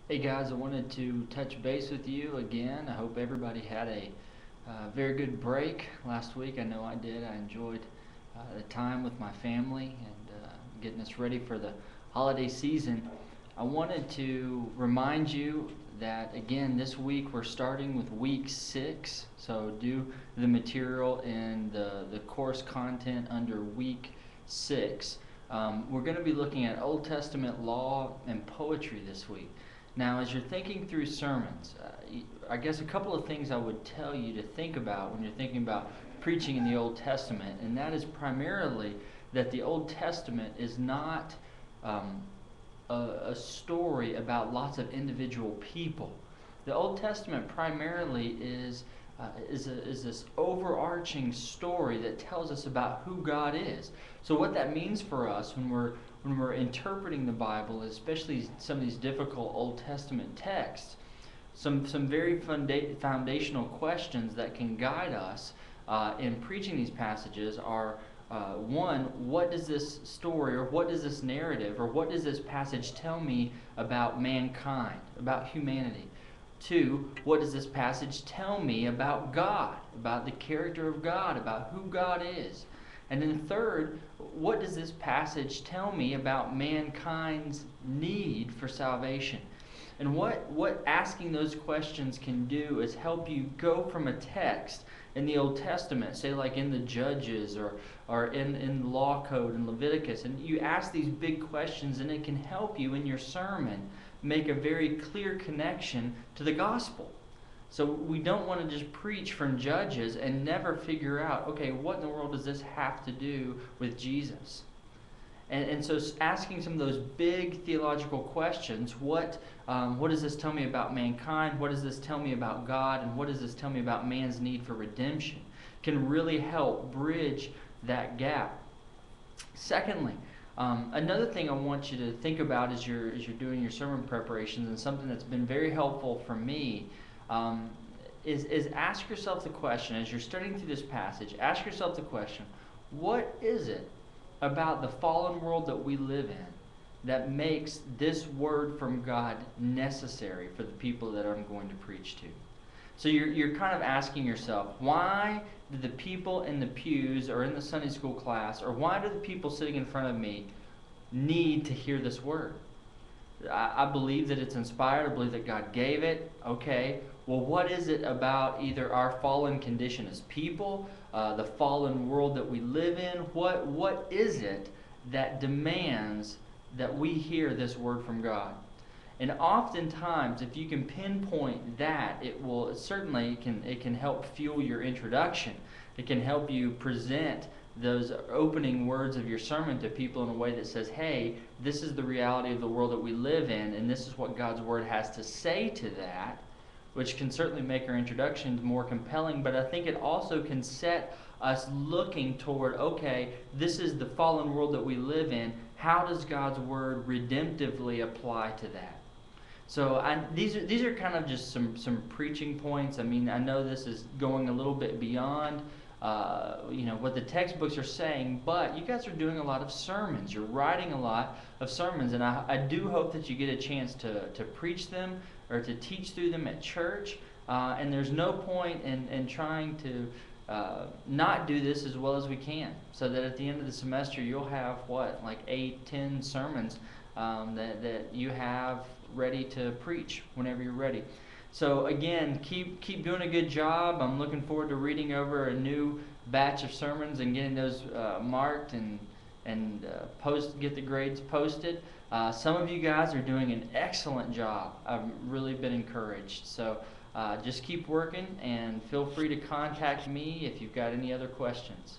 Hey guys, I wanted to touch base with you again. I hope everybody had a very good break last week. I know I did. I enjoyed the time with my family and getting us ready for the holiday season. I wanted to remind you that again this week we're starting with week 6. So do the material in the course content under week 6. We're going to be looking at Old Testament law and poetry this week. Now, as you're thinking through sermons, I guess a couple of things I would tell you to think about when you're thinking about preaching in the Old Testament, and that is primarily that the Old Testament is not a story about lots of individual people. The Old Testament primarily is this overarching story that tells us about who God is. So what that means for us when we're interpreting the Bible, especially some of these difficult Old Testament texts, some very foundational questions that can guide us in preaching these passages are one, what does this story or what does this narrative or what does this passage tell me about mankind, about humanity? Two, what does this passage tell me about God, about the character of God, about who God is? And then third, what does this passage tell me about mankind's need for salvation? And what asking those questions can do is help you go from a text in the Old Testament, say like in the Judges or in the Law Code in Leviticus, and you ask these big questions and it can help you in your sermon make a very clear connection to the gospel. So we don't want to just preach from Judges and never figure out, okay, what in the world does this have to do with Jesus? And so asking some of those big theological questions, what does this tell me about mankind? What does this tell me about God? And what does this tell me about man's need for redemption? Can really help bridge that gap. Secondly, another thing I want you to think about as you're doing your sermon preparations, and something that's been very helpful for me, is ask yourself the question, as you're studying through this passage, ask yourself the question, what is it about the fallen world that we live in that makes this word from God necessary for the people that I'm going to preach to? So you're kind of asking yourself, why do the people in the pews or in the Sunday school class, or why do the people sitting in front of me need to hear this word? I believe that it's inspired. I believe that God gave it. Okay, well, what is it about either our fallen condition as people, the fallen world that we live in? What is it that demands that we hear this word from God? And oftentimes, if you can pinpoint that, it can help fuel your introduction. It can help you present those opening words of your sermon to people in a way that says, hey, this is the reality of the world that we live in, and this is what God's word has to say to that, which can certainly make our introductions more compelling, but I think it also can set us looking toward, okay, this is the fallen world that we live in. How does God's word redemptively apply to that? So these are kind of just some preaching points. I mean, I know this is going a little bit beyond what the textbooks are saying, but you guys are doing a lot of sermons. You're writing a lot of sermons, and I do hope that you get a chance to preach them or to teach through them at church. And there's no point in trying to not do this as well as we can, so that at the end of the semester you'll have like 8-10 sermons that you have ready to preach whenever you're ready. So again, keep doing a good job. I'm looking forward to reading over a new batch of sermons and getting those marked and get the grades posted. Some of you guys are doing an excellent job. I've really been encouraged. So just keep working, and feel free to contact me if you've got any other questions.